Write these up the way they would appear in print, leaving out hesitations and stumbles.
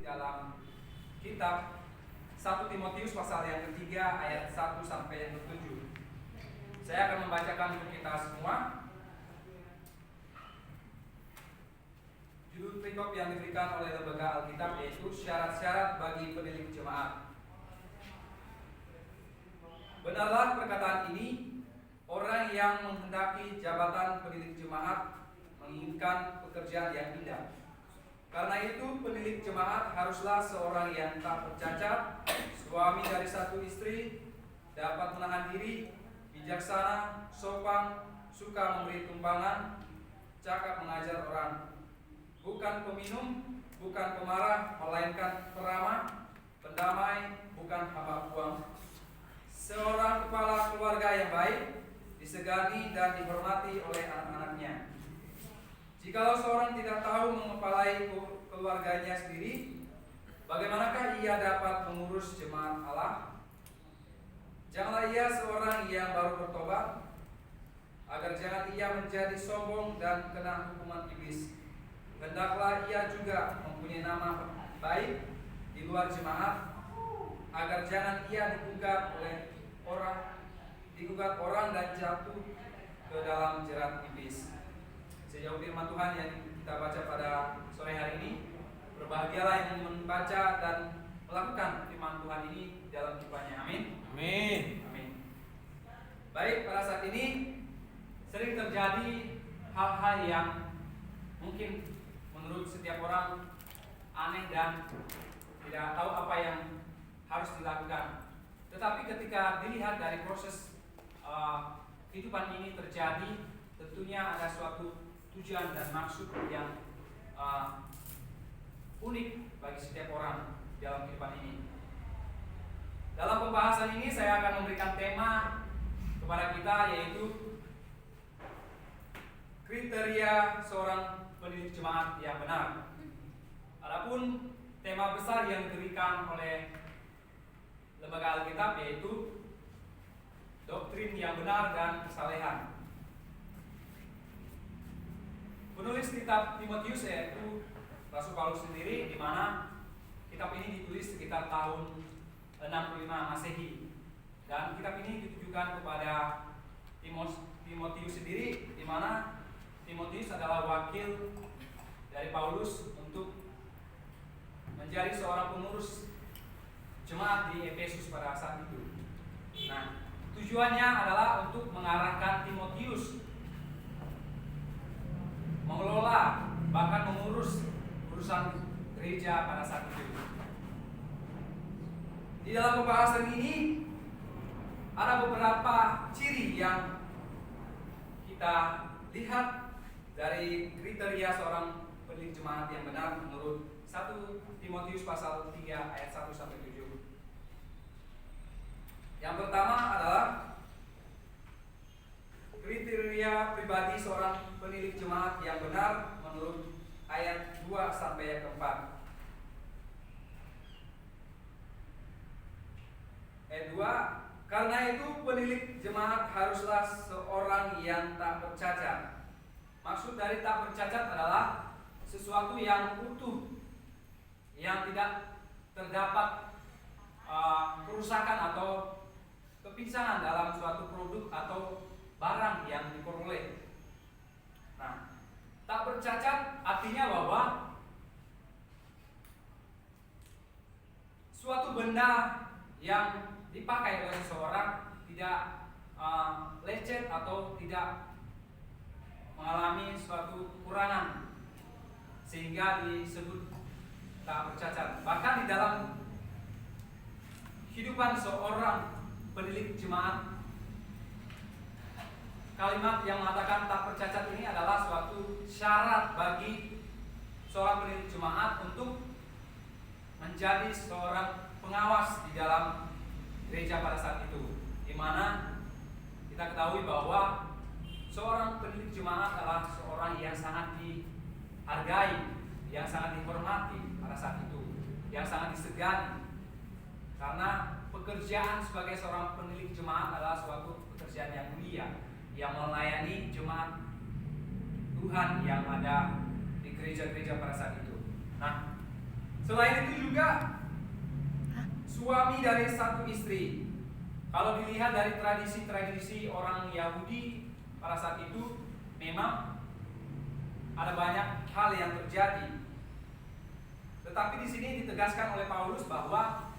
dalam kitab 1 Timotius pasal yang ketiga ayat 1 sampai yang ke-7. Saya akan membacakan untuk kita semua. Judul perikop yang diberikan oleh Lembaga Alkitab yaitu syarat-syarat bagi penilik jemaat. Benarlah perkataan ini, orang yang menghendaki jabatan penilik jemaat menginginkan pekerjaan yang indah. Karena itu penilik jemaat haruslah seorang yang tak bercacat, suami dari satu istri, dapat menahan diri, bijaksana, sopan, suka memberi tumpangan, cakap mengajar orang, bukan peminum, bukan pemarah, melainkan peramah, pendamai, bukan hamba uang. Seorang kepala keluarga yang baik, disegani dan dihormati oleh anak-anaknya. Jikalau seorang tidak tahu mengepalai keluarganya sendiri, bagaimanakah ia dapat mengurus jemaat Allah? Janganlah ia seorang yang baru bertobat, agar jangan ia menjadi sombong dan kena hukuman iblis. Hendaklah ia juga mempunyai nama baik di luar jemaat, agar jangan ia digugat orang dan jatuh ke dalam jerat iblis. Sejauh firman Tuhan yang kita baca pada sore hari ini, berbahagialah yang membaca dan melakukan firman Tuhan ini dalam kehidupannya. Amin. Amin. Amin. Baik, pada saat ini sering terjadi hal-hal yang mungkin menurut setiap orang aneh dan tidak tahu apa yang harus dilakukan. Tetapi ketika dilihat dari proses kehidupan ini terjadi, tentunya ada suatu tujuan dan maksud yang unik bagi setiap orang dalam kehidupan ini. Dalam pembahasan ini saya akan memberikan tema kepada kita, yaitu kriteria seorang penilik jemaat yang benar. Adapun tema besar yang diberikan oleh Lembaga Alkitab yaitu doktrin yang benar dan kesalehan. Penulis kitab Timotius yaitu Rasul Paulus sendiri, di mana kitab ini ditulis sekitar tahun 65 Masehi, dan kitab ini ditujukan kepada Timotius sendiri, di mana Timotius adalah wakil dari Paulus untuk menjadi seorang pengurus jemaat di Efesus pada saat itu. Nah, tujuannya adalah untuk mengarahkan Timotius mengelola bahkan mengurus urusan gereja pada saat itu. Di dalam pembahasan ini ada beberapa ciri yang kita lihat dari kriteria seorang penilik jemaat yang benar menurut 1 Timotius pasal 3 ayat 1 sampai 7. Yang pertama adalah kriteria pribadi seorang penilik jemaat yang benar menurut ayat 2 sampai ayat 4. Ayat 2, karena itu penilik jemaat haruslah seorang yang tak bercacat. Maksud dari tak bercacat adalah sesuatu yang utuh, yang tidak terdapat kerusakan atau kepincangan dalam suatu produk atau barang yang diperoleh. Nah, tak bercacat artinya bahwa suatu benda yang dipakai oleh seseorang tidak lecet atau tidak mengalami suatu kekurangan sehingga disebut tak bercacat. Bahkan di dalam kehidupan seorang penilik jemaat, kalimat yang mengatakan tak bercacat ini adalah suatu syarat bagi seorang penilik jemaat untuk menjadi seorang pengawas di dalam gereja pada saat itu, di mana kita ketahui bahwa seorang penilik jemaat adalah seorang yang sangat dihargai, yang sangat dihormati pada saat itu, yang sangat disegani, karena pekerjaan sebagai seorang penilik jemaat adalah suatu pekerjaan yang mulia, yang melayani jemaat Tuhan yang ada di gereja-gereja pada saat itu. Nah, Selain itu juga suami dari satu istri. Kalau dilihat dari tradisi-tradisi orang Yahudi pada saat itu, memang ada banyak hal yang terjadi. Tetapi di sini ditegaskan oleh Paulus bahwa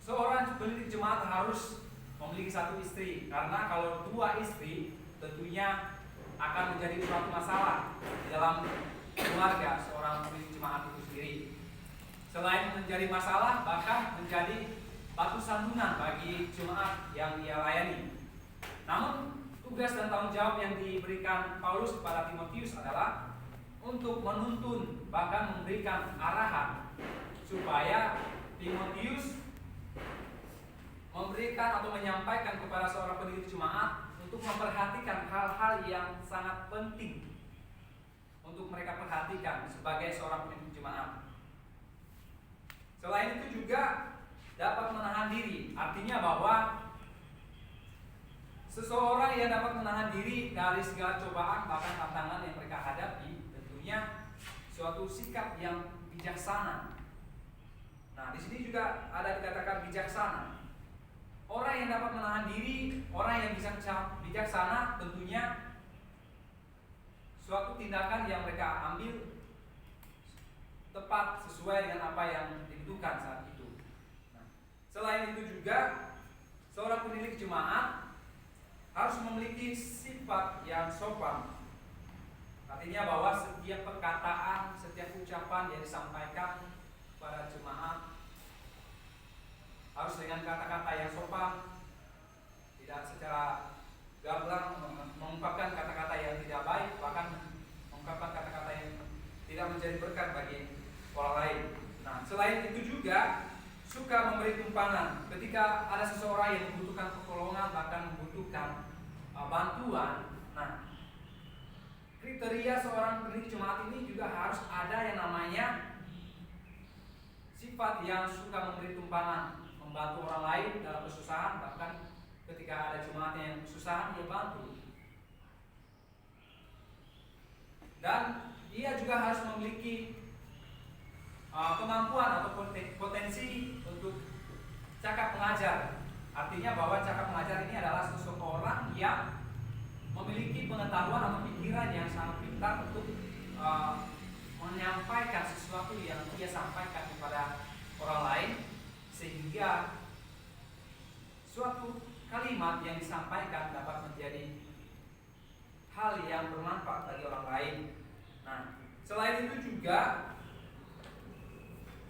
seorang pendidik jemaat harus memiliki satu istri, karena kalau dua istri tentunya akan menjadi suatu masalah di dalam keluarga seorang pendidik jemaat itu sendiri. Selain menjadi masalah, bahkan menjadi batu sandungan bagi jemaat yang ia layani. Namun tugas dan tanggung jawab yang diberikan Paulus kepada Timotius adalah untuk menuntun, bahkan memberikan arahan supaya Timotius memberikan atau menyampaikan kepada seorang pendidik jemaat untuk memperhatikan hal-hal yang sangat penting untuk mereka perhatikan sebagai seorang pendidik jemaat. Selain itu juga dapat menahan diri, artinya bahwa seseorang yang dapat menahan diri dari segala cobaan bahkan tantangan yang mereka hadapi, tentunya suatu sikap yang bijaksana. Nah, di sini juga ada dikatakan bijaksana. Orang yang dapat menahan diri, orang yang bisa bijaksana, tentunya suatu tindakan yang mereka ambil tepat sesuai dengan apa yang dibutuhkan saat itu. Nah, selain itu juga seorang pendidik jemaat harus memiliki sifat yang sopan. Artinya bahwa setiap perkataan, setiap ucapan yang disampaikan kepada jemaat harus dengan kata-kata yang sopan, tidak secara gamblang mengungkapkan kata-kata yang tidak baik, bahkan mengungkapkan kata-kata yang tidak menjadi berkat bagi orang lain. Nah, selain itu juga suka memberi tumpangan ketika ada seseorang yang membutuhkan pertolongan, bahkan membutuhkan bantuan. Nah, kriteria seorang pendidik jemaat ini juga harus ada yang namanya sifat yang suka memberi tumpangan, membantu orang lain dalam kesusahan, bahkan ketika ada jemaat yang kesusahan dia bantu. Dan ia juga harus memiliki kemampuan atau potensi untuk cakap mengajar. Artinya bahwa cakap mengajar ini adalah seseorang yang memiliki pengetahuan atau pikiran yang sangat pintar untuk menyampaikan sesuatu yang ia sampaikan kepada orang lain, sehingga suatu kalimat yang disampaikan dapat menjadi hal yang bermanfaat bagi orang lain. Nah, selain itu juga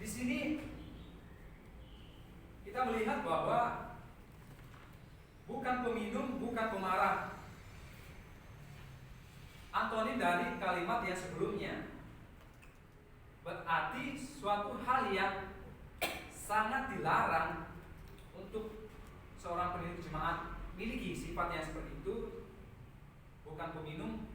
di sini kita melihat bahwa bukan peminum, bukan pemarah. Antonim dari kalimat yang sebelumnya berarti suatu hal yang sangat dilarang untuk seorang pendidik jemaat miliki sifat yang seperti itu. Bukan peminum,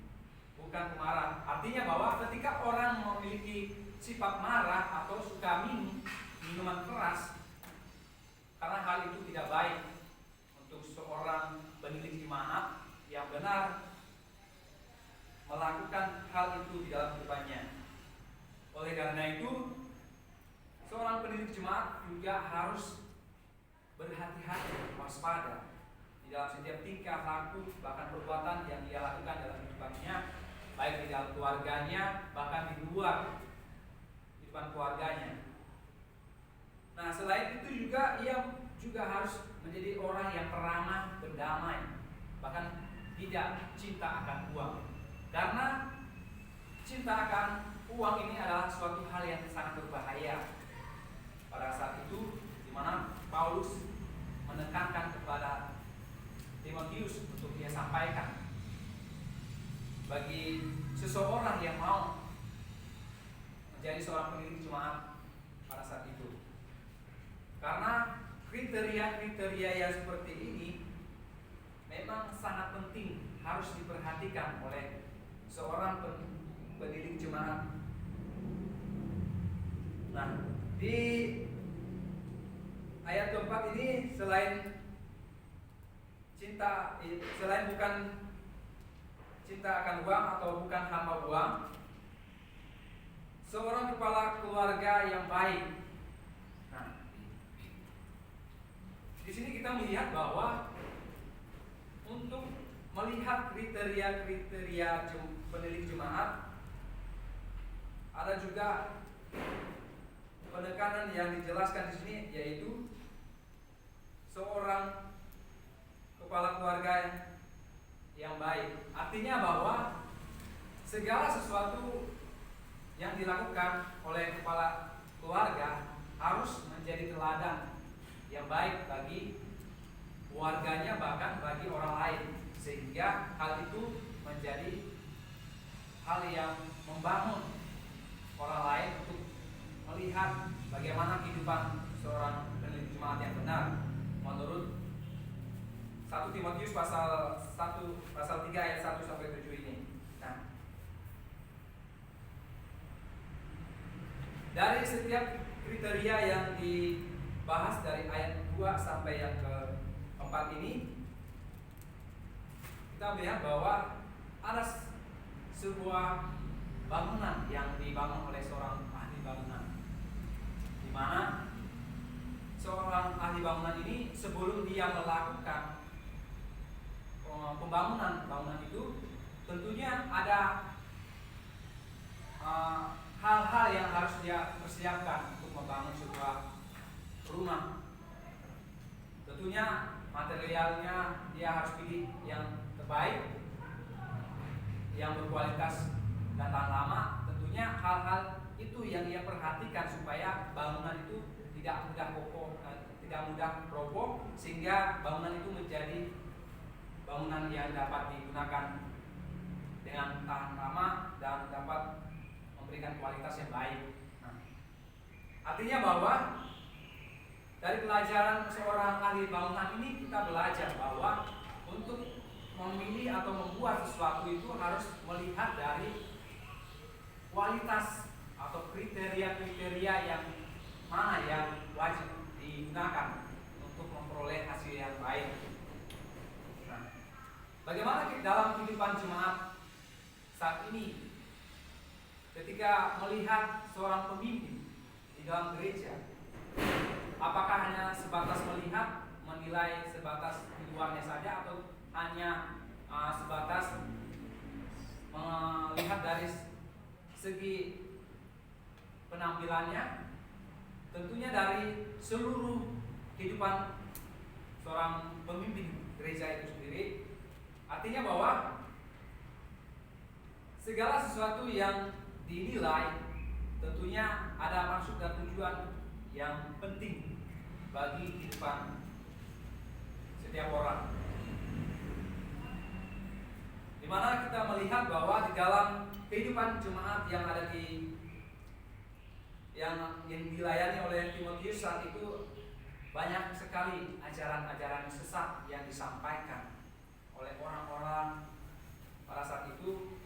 bukan pemarah. Artinya bahwa ketika orang memiliki sifat marah atau suka minum minuman keras, karena hal itu tidak baik untuk seorang pendidik jemaat yang benar melakukan hal itu di dalam kehidupannya. Oleh karena itu, seorang pendidik jemaat juga harus berhati-hati, waspada di dalam setiap tingkah laku, bahkan perbuatan yang ia lakukan dalam kehidupannya, baik di dalam keluarganya, bahkan di luar kehidupan keluarganya. Nah, selain itu juga ia juga harus menjadi orang yang peramah, berdamai, bahkan tidak cinta akan uang. Karena cinta akan uang ini adalah suatu hal yang sangat berbahaya. Pada saat itu, di mana Paulus menekankan kepada Timotius untuk dia sampaikan bagi seseorang yang mau menjadi seorang pendidik jemaat pada saat itu. Karena kriteria-kriteria yang seperti ini memang sangat penting, harus diperhatikan oleh seorang pendidik jemaat. Nah, di ayat keempat ini selain bukan cinta akan uang atau bukan hamba uang, seorang kepala keluarga yang baik. Nah, di sini kita melihat bahwa untuk melihat kriteria-kriteria penilik jemaat, ada juga penekanan yang dijelaskan di sini, yaitu seorang kepala keluarga yang baik. Artinya bahwa segala sesuatu yang dilakukan oleh kepala keluarga harus menjadi teladan yang baik bagi keluarganya, bahkan bagi orang lain, sehingga hal itu menjadi hal yang membangun orang lain untuk melihat bagaimana kehidupan seorang penilik jemaat yang benar menurut 1 Timotius pasal 3 ayat 1 sampai 7 ini. Nah, dari setiap kriteria yang dibahas dari ayat 2 sampai yang ke-4 ini, kita melihat bahwa ada sebuah bangunan yang dibangun oleh seorang ahli bangunan, di mana seorang ahli bangunan ini sebelum dia melakukan bangunan itu tentunya ada hal-hal yang harus dia persiapkan untuk membangun sebuah rumah. Tentunya materialnya dia harus pilih yang terbaik, yang berkualitas dan tahan lama. Tentunya hal-hal itu yang dia perhatikan supaya bangunan itu tidak mudah roboh, sehingga bangunan itu menjadi bangunan yang dapat digunakan dengan tahan lama dan dapat memberikan kualitas yang baik. Nah, artinya bahwa dari pelajaran seorang ahli bangunan ini kita belajar bahwa untuk memilih atau membuat sesuatu itu harus melihat dari kualitas atau kriteria-kriteria yang mana yang wajib digunakan untuk memperoleh hasil yang baik. Nah, bagaimana dalam kehidupan jemaat saat ini ketika melihat seorang pemimpin di dalam gereja? Apakah hanya sebatas melihat, menilai sebatas di luarnya saja, atau hanya sebatas melihat dari segi penampilannya? Tentunya dari seluruh kehidupan seorang pemimpin gereja itu sendiri. Artinya bahwa segala sesuatu yang dinilai tentunya ada maksud dan tujuan yang penting bagi kehidupan setiap orang. Dimana kita melihat bahwa di dalam kehidupan jemaat yang ada yang dilayani oleh Timotius saat itu, banyak sekali ajaran-ajaran sesat yang disampaikan oleh orang-orang pada saat itu.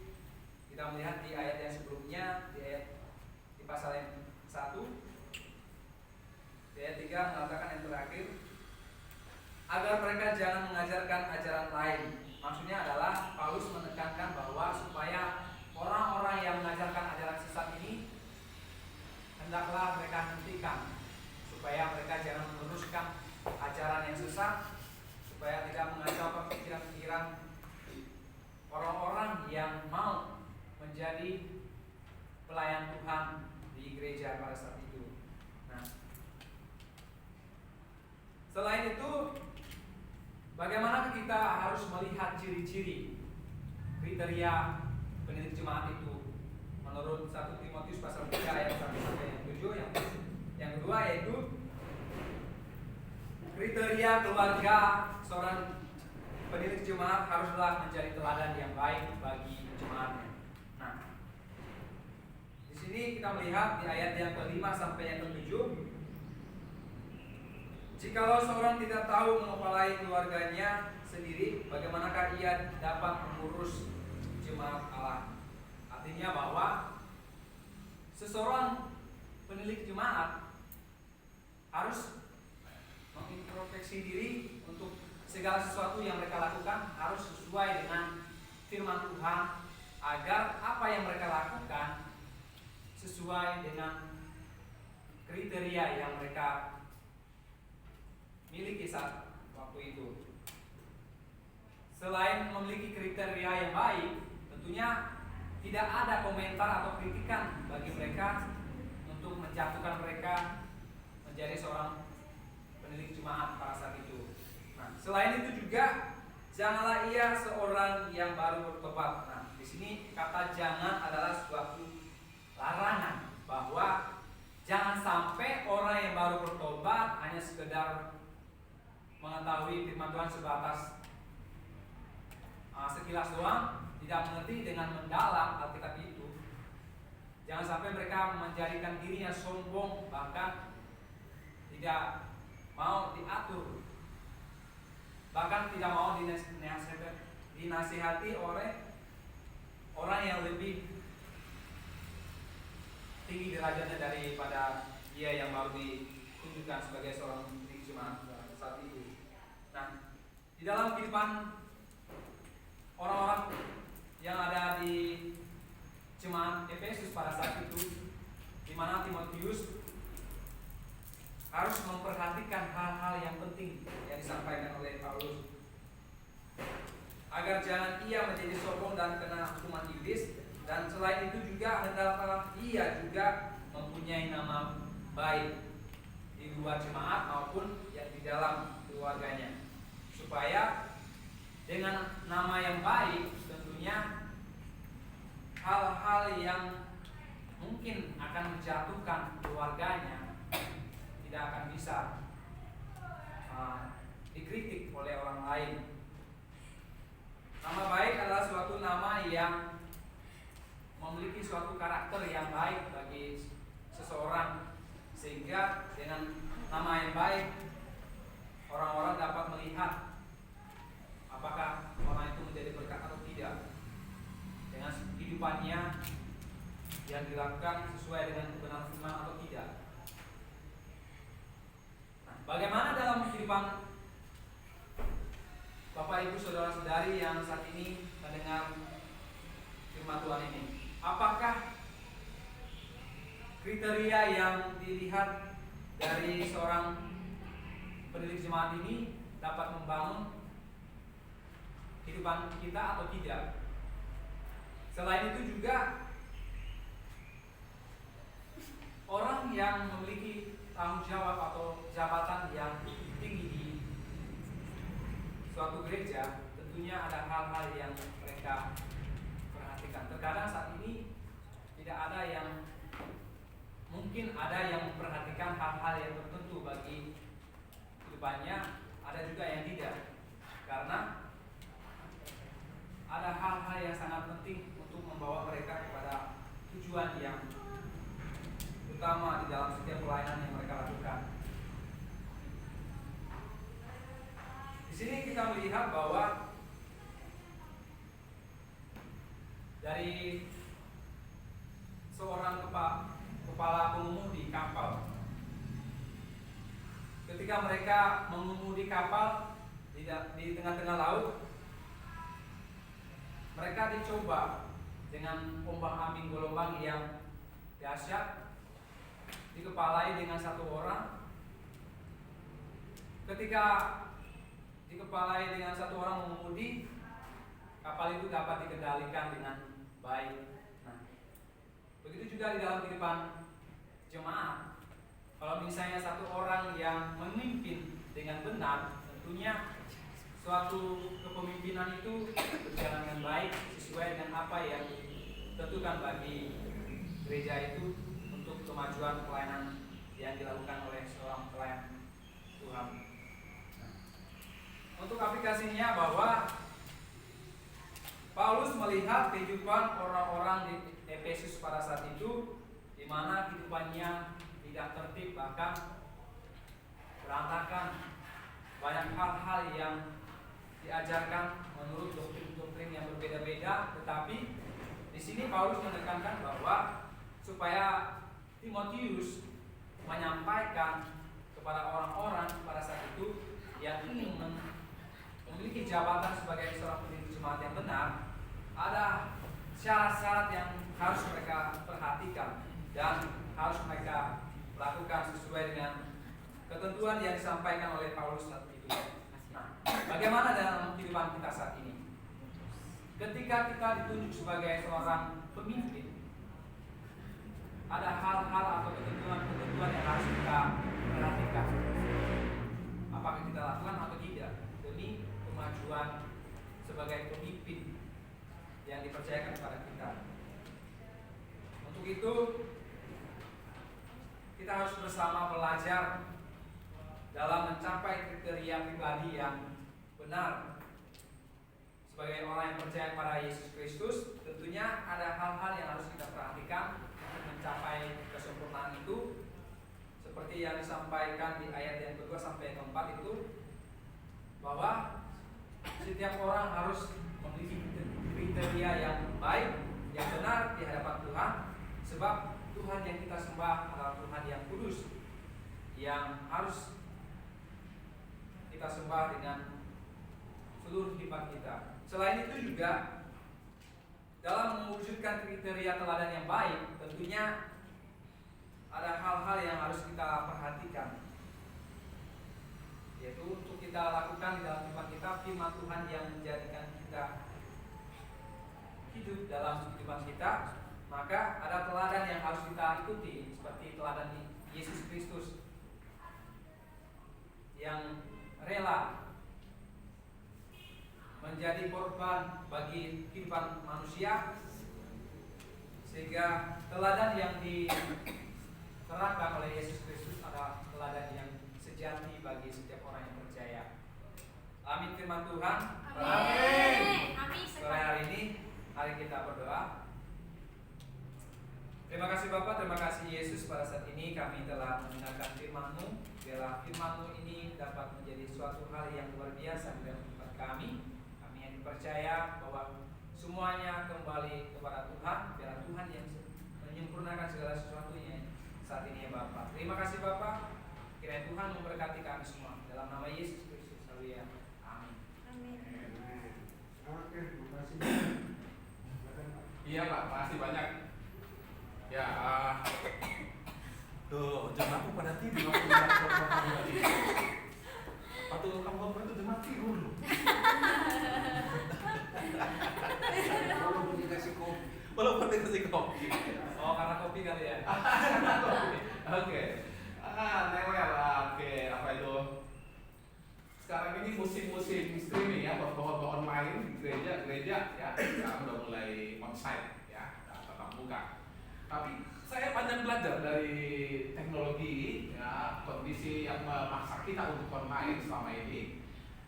Kita melihat di ayat yang sebelumnya, di pasal yang 1, di ayat 3 mengatakan yang terakhir, agar mereka jangan mengajarkan ajaran lain. Maksudnya adalah Paulus menekankan bahwa supaya orang-orang yang mengajarkan ajaran sesat ini hendaklah mereka hentikan, supaya mereka jangan meneruskan ajaran yang sesat, supaya tidak mengacaukan pikiran-pikiran orang-orang yang mau menjadi pelayan Tuhan di gereja pada saat itu. Nah, selain itu, bagaimana kita harus melihat ciri-ciri kriteria penilik jemaat itu menurut 1 Timotius pasal 3 ayat 1 sampai yang 7. Yang kedua yaitu kriteria keluarga seorang penilik jemaat haruslah menjadi teladan yang baik bagi jemaatnya. Nah, di sini kita melihat di ayat yang ke-5 sampai yang ke-7, jikalau seorang tidak tahu mengepalai keluarganya sendiri, bagaimanakah ia dapat mengurus jemaat Allah? Artinya bahwa seseorang penilik jemaat harus mengintrospeksi diri untuk segala sesuatu yang mereka lakukan harus sesuai dengan firman Tuhan, agar apa yang mereka lakukan sesuai dengan kriteria yang mereka miliki saat waktu itu. Selain memiliki kriteria yang baik, tentunya tidak ada komentar atau kritikan bagi mereka untuk menjatuhkan mereka menjadi seorang penilik jemaat pada saat itu. Nah, selain itu juga janganlah ia seorang yang baru bertobat. Nah, di sini kata jangan adalah suatu larangan, bahwa jangan sampai orang yang baru bertobat hanya sekedar mengetahui firman Tuhan sebatas sekilas doang, tidak mengerti dengan mendalam Alkitab itu. Jangan sampai mereka menjadikan dirinya sombong, bahkan tidak mau diatur, bahkan tidak mau dinasihati oleh orang yang lebih tinggi derajatnya daripada dia yang baru ditunjukkan sebagai seorang pemilik jemaat saat itu. Nah, di dalam kehidupan orang-orang yang ada di jemaat Efesus pada saat itu, di mana Timotius harus memperhatikan hal-hal yang penting yang disampaikan oleh Paulus, agar jangan ia menjadi sombong dan kena hukuman iblis. Dan selain itu juga hendaklah ia juga mempunyai nama baik di luar jemaat maupun yang di dalam keluarganya, supaya dengan nama yang baik tentunya hal-hal yang mungkin akan menjatuhkan keluarganya tidak akan bisa dikritik oleh orang lain. Nama baik adalah suatu nama yang memiliki suatu karakter yang baik bagi seseorang, sehingga dengan nama yang baik orang-orang dapat melihat apakah orang itu menjadi berkat atau tidak dengan kehidupannya yang dilakukan sesuai dengan kebenaran firman atau tidak. Nah, bagaimana dalam kehidupan Bapak Ibu saudara-saudari yang saat ini mendengar firman Tuhan ini? Apakah kriteria yang dilihat dari seorang penilik jemaat ini dapat membangun kehidupan kita atau tidak? Selain itu juga orang yang memiliki tanggung jawab atau jabatan yang tinggi di suatu gereja, tentunya ada hal-hal yang mereka perhatikan. Terkadang saat ini tidak ada yang, mungkin ada yang memperhatikan hal-hal yang tertentu bagi kehidupannya, ada juga yang tidak, karena ada hal-hal yang sangat penting untuk membawa mereka kepada tujuan yang utama di dalam setiap pelayanan yang mereka lakukan. Di sini kita melihat bahwa dari seorang kepala pengemudi kapal, ketika mereka mengemudi kapal di tengah-tengah laut, mereka dicoba dengan ombak ambing gelombang yang dahsyat, dikepalai dengan satu orang. Ketika dikepalai dengan satu orang mengemudi, kapal itu dapat dikendalikan dengan baik. Nah, begitu juga di dalam kehidupan jemaat. Kalau misalnya satu orang yang memimpin dengan benar, tentunya suatu kepemimpinan itu berjalan dengan baik sesuai dengan apa yang ditentukan bagi gereja itu untuk kemajuan pelayanan yang dilakukan oleh seorang pelayan Tuhan. Untuk aplikasinya, bahwa Paulus melihat kehidupan orang-orang di Efesus pada saat itu, di mana kehidupannya tidak tertib, bahkan berantakan. Banyak hal-hal yang diajarkan menurut doktrin-doktrin yang berbeda-beda. Tetapi di sini Paulus menekankan bahwa supaya Timotius menyampaikan kepada orang-orang pada saat itu yang ingin memiliki jabatan sebagai seorang pemimpin jemaat yang benar, ada syarat-syarat yang harus mereka perhatikan. dan harus mereka lakukan sesuai dengan ketentuan yang disampaikan oleh Paulus saat itu. Nah, bagaimana dalam kehidupan kita saat ini? Ketika kita ditunjuk sebagai seorang pemimpin, ada hal-hal atau ketentuan-ketentuan yang harus kita perhatikan. Apakah kita lakukan atau tidak demi kemajuan sebagai pemimpin yang dipercayakan kepada kita. Untuk itu kita harus bersama belajar dalam mencapai kriteria pribadi yang benar. Sebagai orang yang percaya pada Yesus Kristus, tentunya ada hal-hal yang harus kita perhatikan untuk mencapai kesempurnaan itu. Seperti yang disampaikan di ayat yang kedua sampai yang keempat itu, bahwa setiap orang harus memiliki kriteria yang baik, yang benar di hadapan Tuhan, sebab Tuhan yang kita sembah adalah Tuhan yang kudus, yang harus kita sembah dengan seluruh hikmat kita. Selain itu juga, dalam mewujudkan kriteria teladan yang baik, tentunya ada hal-hal yang harus kita perhatikan, yaitu untuk kita lakukan di dalam kehidupan kita firman Tuhan yang menjadikan kita hidup dalam kehidupan kita. Maka ada teladan yang harus kita ikuti, seperti teladan Yesus Kristus yang rela menjadi korban bagi kehidupan manusia, sehingga teladan yang diterapkan oleh Yesus Kristus adalah teladan yang sejati bagi setiap orang yang percaya. Amin firman Tuhan. Amin. Sore hari ini, mari kita berdoa. Terima kasih Bapak, terima kasih Yesus, pada saat ini kami telah mendengarkan firman-Mu. Biarlah firman-Mu ini dapat menjadi suatu hal yang luar biasa dalam kehidupan kami. Kami yang dipercaya bahwa semuanya kembali kepada Tuhan. Biarlah Tuhan yang menyempurnakan segala sesuatunya saat ini ya Bapak. Terima kasih Bapak. Kiranya Tuhan memberkati kami semua. Dalam nama Yesus Kristus. Haleluya. Amin. Amin. Oke, terima kasih. Iya Pak, makasih banyak. Ya, tuh jemaatku pada tidur waktu tadi. Waktu kamu ngobrol itu jemaat tidur. Walaupun dikasih kopi. Walaupun dikasih kopi. Oh, karena kopi kali ya. Oke. Newel. Oke, apa itu? Sekarang ini musim-musim streaming ya, bahwa online gereja ya, udah mulai onsite ya, tatap muka. Tapi saya banyak belajar dari teknologi ya, kondisi yang memaksa kita untuk online selama ini.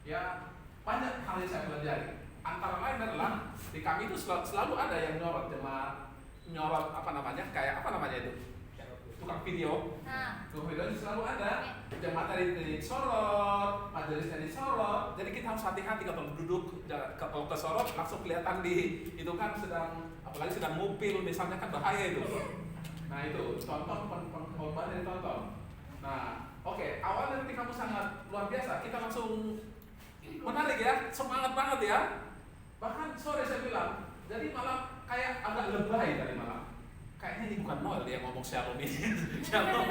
Ya, banyak hal yang saya pelajari. Antara lain adalah di kami itu selalu ada yang nyorot apa namanya, kayak apa namanya itu, tukang video. Tukang video itu selalu ada. Jemaat dari disorot, majelisnya disorot. Jadi kita harus hati-hati kalau duduk, kalau kesorot langsung kelihatan di itu kan sedang, apalagi sedang ngupil misalnya, kan bahaya itu. Nah itu tonton pengorban dari tonton. Nah oke, awalnya nanti kamu sangat luar biasa, kita langsung menarik ya, semangat banget ya. Bahkan sore saya bilang, jadi malah kayak agak lebay tadi malam. Kayaknya ini bukan Noel yang ngomong shalom ini. Shalom.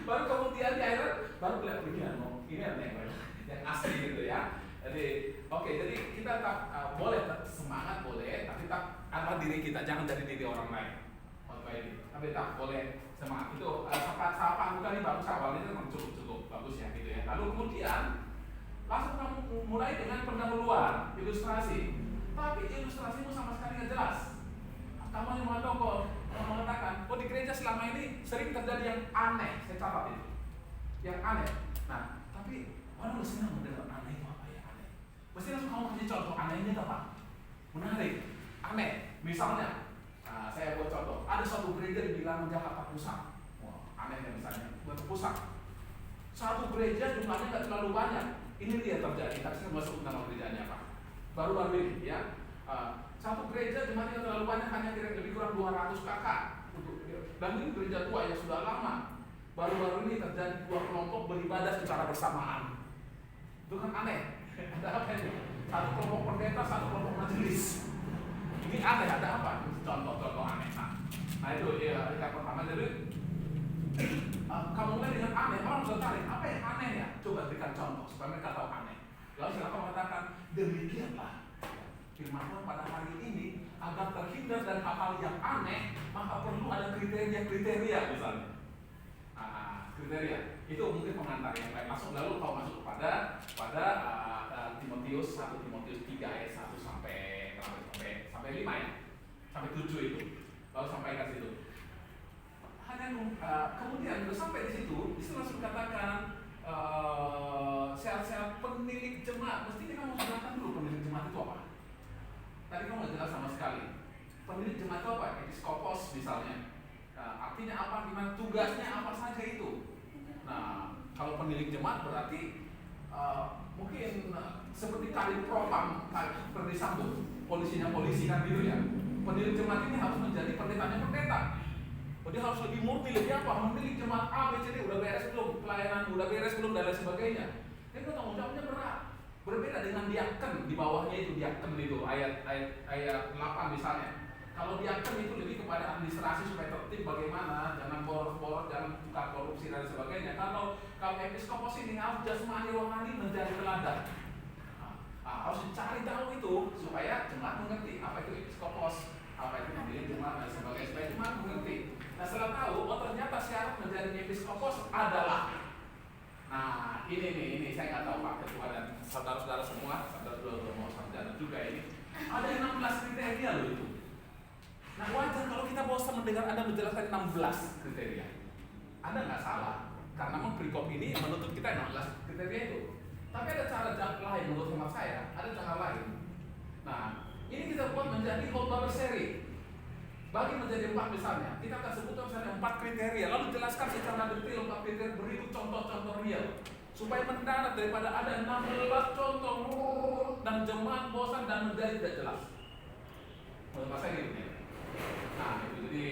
Baru kemudian di akhir baru kelihatan ini yang asli gitu ya. Jadi oke, jadi kita tetap boleh semangat boleh, tapi tetap ada diri kita, jangan jadi diri orang lain. Tapi tetap boleh semangat. Itu sapaan bukan ini bagus, awalnya itu cukup bagus ya gitu ya. Lalu kemudian langsung kamu mulai dengan pendahuluan, ilustrasi. Tapi ilustrasimu sama sekali nggak jelas. Kamu yang mengatakan, di gereja selama ini sering terjadi yang aneh, saya catat itu, yang aneh. Nah, tapi orang udah senang mendengar aneh itu apa ya aneh. Mesti langsung kamu kasih contoh anehnya apa? Menarik, aneh. Misalnya, saya buat contoh. Ada suatu gereja di bilangan Jakarta Pusat. Wah, anehnya misalnya, Jakarta Pusat. Satu gereja jumlahnya nggak terlalu banyak. Ini dia terjadi. Tapi saya masuk nama gerejanya apa? Baru-baru ini, ya. Satu gereja jumlahnya nggak terlalu banyak, hanya lebih kurang 200 kakak. Dan ini gereja tua yang sudah lama. Baru-baru ini terjadi dua kelompok beribadah secara bersamaan. Itu kan aneh. Ada apa ini? Satu kelompok pendeta, satu kelompok majelis. Ini aneh, ada apa? Contoh-contoh aneh. Nah, Nah itu ya yang pertama. Jadi kamu mulai dengan aneh, orang tertarik. Apa yang aneh ya? Coba berikan contoh supaya mereka tahu aneh. Lalu silakan mengatakan demikianlah firman Tuhan pada hari ini, agar terhindar dari hal-hal yang aneh, maka perlu ada kriteria misalnya. Kriteria itu mungkin pengantar yang baik masuk. Lalu kalau masuk pada Timotius 1 Timotius 3 ayat 1 sampai 5 ya, sampai 7 itu. Lalu sampaikan situ. Kemudian udah sampai di situ, langsung katakan syarat-syarat penilik jemaat. Mestinya kamu jelaskan dulu penilik jemaat itu apa. Tadi kamu nggak jelas sama sekali. Penilik jemaat itu apa? Episkopos misalnya. Artinya apa? Gimana tugasnya apa saja itu? Nah, kalau penilik jemaat berarti mungkin seperti kali propam, seperti Sambo, polisinya polisi kan gitu ya. Penilik jemaat ini harus menjadi pendetanya pendeta. Dia harus lebih murni, lebih apa? Memilih jemaat A, B, C, D, udah beres belum? Pelayanan udah beres belum? Dan lain sebagainya. Itu tanggung jawabnya berat. Berbeda dengan diaken, di bawahnya itu diaken itu ayat 8 misalnya. Kalau diaken itu lebih kepada administrasi supaya tertib bagaimana, jangan boros-boros, jangan tukar korupsi dan sebagainya. Kalau episkopos ini harus jasmani rohani menjadi teladan. Harus dicari tahu itu supaya jemaat mengerti apa itu episkopos, apa itu pemilih jemaat dan sebagainya, supaya jemaat mengerti. Nah setelah tahu, ternyata syarat menjadi episkopos adalah, nah ini saya nggak tahu Pak Ketua dan saudara-saudara semua, saudara-saudara mau sarjana juga ini, ada 16 kriteria loh itu. Nah wajar kalau kita bosan mendengar Anda menjelaskan 16 kriteria. Anda nggak salah, karena memang perikop ini menuntut kita 16 kriteria itu. Tapi ada cara lain menurut hemat saya, ada cara lain. Nah ini kita buat menjadi khotbah berseri. Bagi menjadi 4 misalnya, kita akan sebutkan misalnya 4 kriteria, lalu jelaskan secara detail 4 kriteria, berikut contoh-contoh real, supaya mendarat daripada ada 16 contoh dan jemaat bosan dan menjadi tidak jelas. Menurut saya gitu ya. Nah itu jadi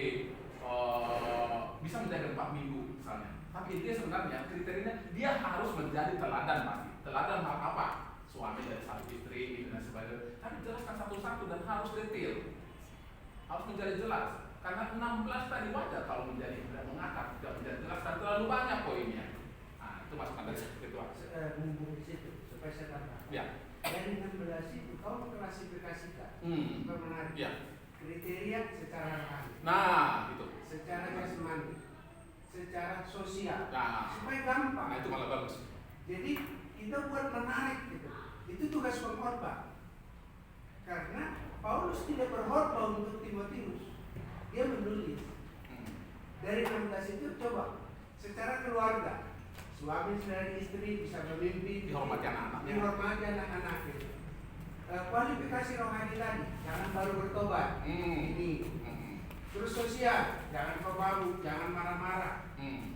bisa menjadi 4 minggu misalnya. Tapi dia sebenarnya kriterianya dia harus menjadi teladan pasti. Teladan hal apa? Suami dari satu istri dan sebagainya. Tapi jelaskan satu-satu dan harus detail. Harus menjadi jelas. Karena 16 tadi wajar kalau menjadi tidak mengakar, tidak menjadi jelas dan terlalu banyak poinnya. Nah, itu masukkan dari itu. Mumpung di situ supaya saya tambah. Ya. Dari 16 itu kau mengklasifikasikan. Menarik. Ya. Kriteria secara rohani. Nah, itu. Secara jasmani. Secara sosial. Nah, supaya gampang. Nah, itu malah bagus. Jadi kita buat menarik gitu. Itu tugas pengkhotbah. Karena Paulus tidak berkhotbah untuk Timotius. Dia menulis. Dari 16 itu coba secara keluarga, suami dan istri bisa memimpin, Dihormati anak-anaknya. Dihormati anak-anak gitu. Kualifikasi rohani tadi, jangan baru bertobat. Ini. Terus sosial, jangan pemabuk, jangan marah-marah.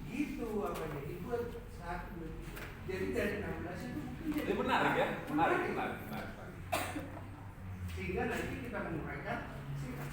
Gitu apa jadi buat satu. Jadi dari 16 itu mungkin Ini menarik ya, menarik. sehingga nanti kita menguraikan